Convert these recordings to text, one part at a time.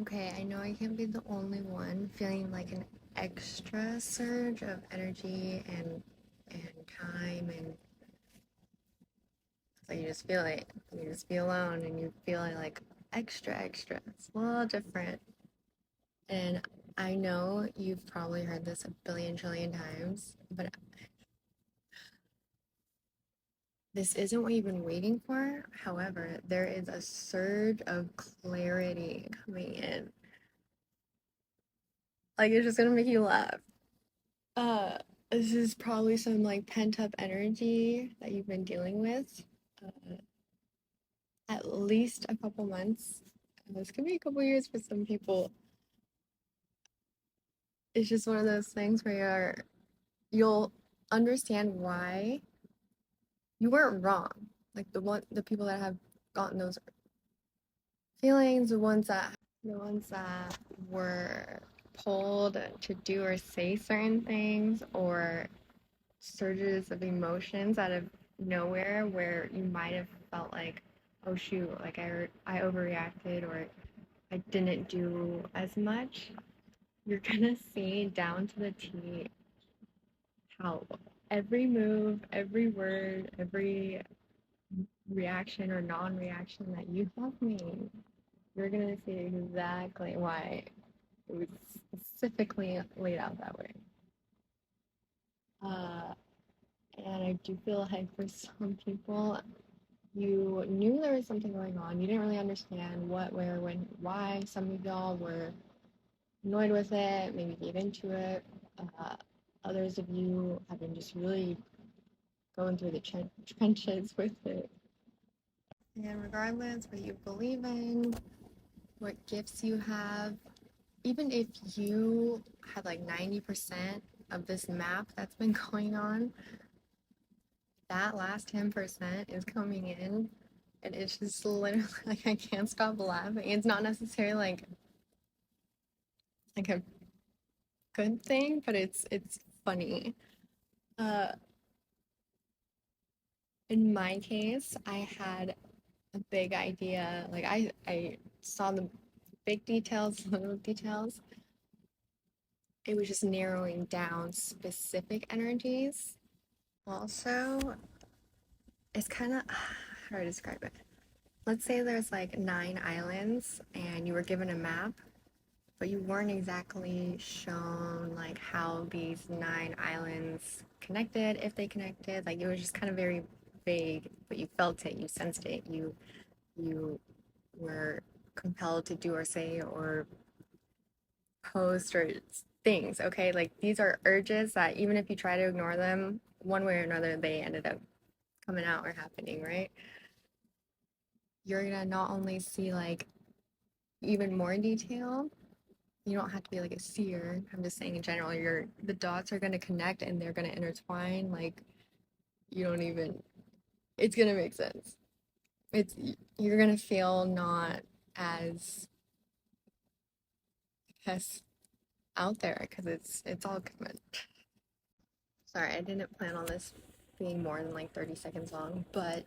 Okay, I know I can't be the only one feeling like an extra surge of energy and time and so you just feel it. You just be alone and you feel it like extra. It's a little different. And I know you've probably heard this a billion trillion times, but this isn't what you've been waiting for. However, there is a surge of clarity coming in. Like it's just gonna make you laugh. Uh, this is probably some like pent up energy that you've been dealing with at least a couple months. This could be a couple years for some people. It's just one of those things where you'll understand why you weren't wrong. Like the people that have gotten those feelings, the ones that were pulled to do or say certain things, or surges of emotions out of nowhere where you might have felt like, oh shoot, like I overreacted or I didn't do as much. You're gonna see down to the T how every move, every word, every reaction or non-reaction that you have made, you're gonna see exactly why it was specifically laid out that way. Uh, and I do feel like for some people, you knew there was something going on. You didn't really understand what, where, when, why. Some of y'all were annoyed with it, maybe gave into it. Uh, Others of you have been just really going through the trenches with it. And regardless what you believe in, what gifts you have, even if you had like 90% of this map that's been going on, that last 10% is coming in and it's just literally like I can't stop laughing. It's not necessarily like a good thing, but it's funny. Uh in my case, I had a big idea. Like I saw the big details, little details. It was just narrowing down specific energies. Also, it's kind of how do I describe it? Let's say there's like 9 islands and you were given a map, but you weren't exactly shown like how these 9 islands connected, if they connected. Like it was just kind of very vague, but you felt it, you sensed it, you were compelled to do or say or post or things. Okay, like these are urges that even if you try to ignore them, one way or another, they ended up coming out or happening, right? You're gonna not only see like even more detail. You don't have to be like a seer. I'm just saying in general, the dots are gonna connect and they're gonna intertwine. Like you don't even. It's gonna make sense. It's you're gonna feel not as out there because it's all coming. Sorry, I didn't plan on this being more than like 30 seconds long, but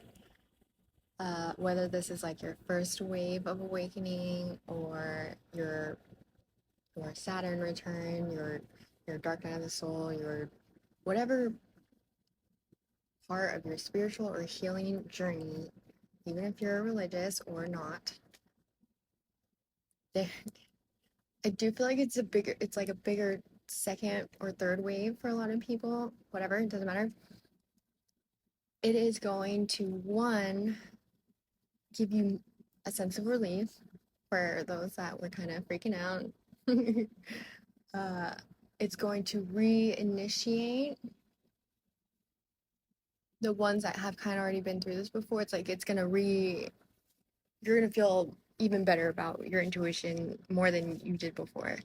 whether this is like your first wave of awakening or your Saturn return, your dark night of the soul, your whatever part of your spiritual or healing journey, even if you're religious or not, they, I do feel like it's like a bigger second or third wave for a lot of people. Whatever, it doesn't matter. It is going to one give you a sense of relief for those that were kind of freaking out. uh, it's going to reinitiate the ones that have kind of already been through this before. It's like it's gonna you're gonna feel even better about your intuition more than you did before.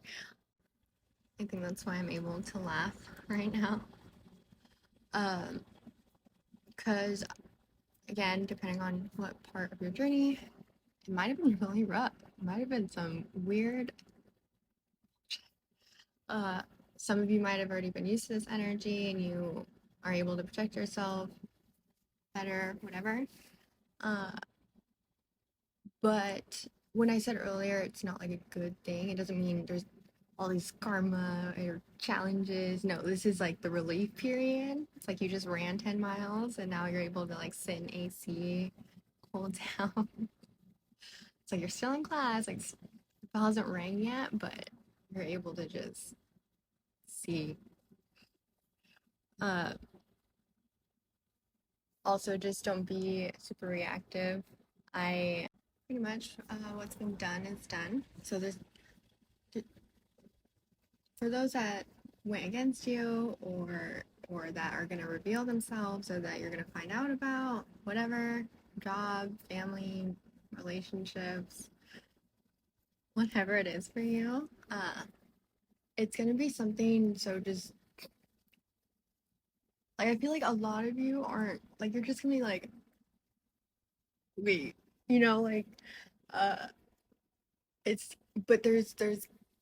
I think that's why I'm able to laugh right now. Um, because again, depending on what part of your journey, it might have been really rough. It might have been some weird. Uh, some of you might have already been used to this energy, and you are able to protect yourself better, whatever. Uh, but when I said earlier, it's not like a good thing. It doesn't mean there's all these karma or challenges. No, this is like the relief period. It's like you just ran 10 miles and now you're able to like sit in AC, cool down. It's like you're still in class, like the bell hasn't rang yet, but you're able to just see. Uh, Also, just don't be super reactive. I pretty much what's been done is done. So there's for those that went against you or that are going to reveal themselves or that you're going to find out about whatever job, family, relationships, whatever it is for you, it's going to be something. So just like I feel like a lot of you aren't like you're just gonna be like wait, like uh it's but there's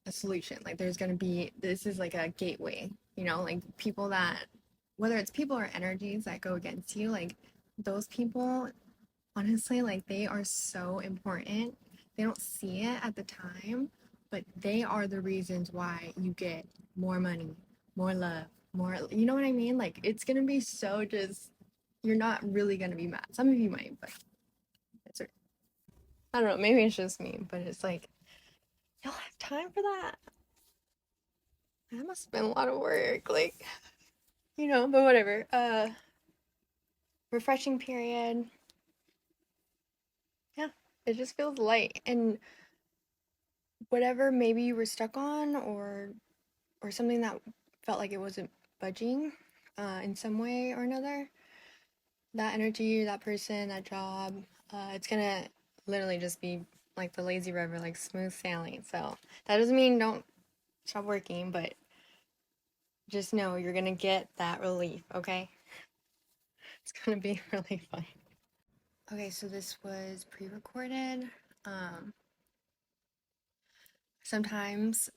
a solution. Like there's gonna be this is like a gateway, like people that whether it's people or energies that go against you, like those people, honestly, like they are so important. They don't see it at the time, but they are the reasons why you get more money, more love, more, you know what I mean? Like it's gonna be so just you're not really gonna be mad. Some of you might, but it's I don't know, maybe it's just me, but it's like y'all have time for that? That must have been a lot of work, like, but whatever. Refreshing period. Yeah, it just feels light. And whatever maybe you were stuck on or something that felt like it wasn't budging in some way or another, that energy, that person, that job, it's gonna literally just be like the lazy river, like smooth sailing. So that doesn't mean don't stop working, but just know you're gonna get that relief, okay? It's gonna be really fun. Okay, so this was pre-recorded. Um, Sometimes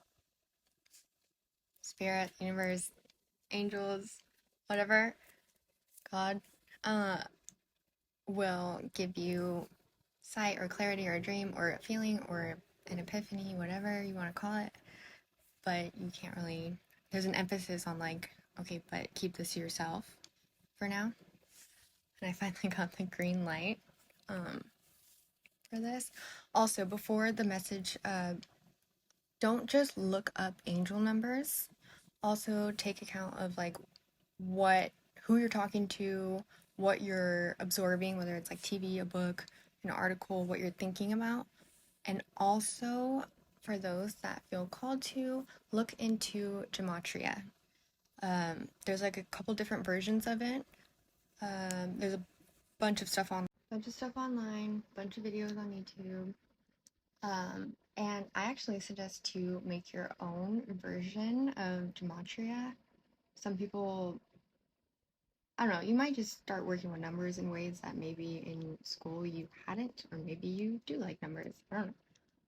spirit, universe, angels, whatever, God, uh, will give you sight or clarity or a dream or a feeling or an epiphany, whatever you want to call it. But you can't really, there's an emphasis on like, okay, but keep this to yourself for now. And I finally got the green light for this. Also, before the message, don't just look up angel numbers. Also take account of like who you're talking to, what you're absorbing, whether it's like TV, a book, an article, what you're thinking about. And also for those that feel called to, look into gematria. There's like a couple different versions of it. There's a bunch of stuff online, bunch of videos on YouTube. And I actually suggest to make your own version of gematria. Some people, I don't know, you might just start working with numbers in ways that maybe in school you hadn't, or maybe you do like numbers. I don't know.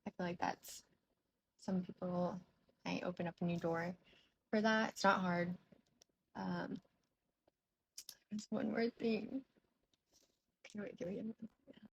I feel like that's some people might open up a new door for that. It's not hard. Um, there's one more thing. Okay, wait, give me a minute.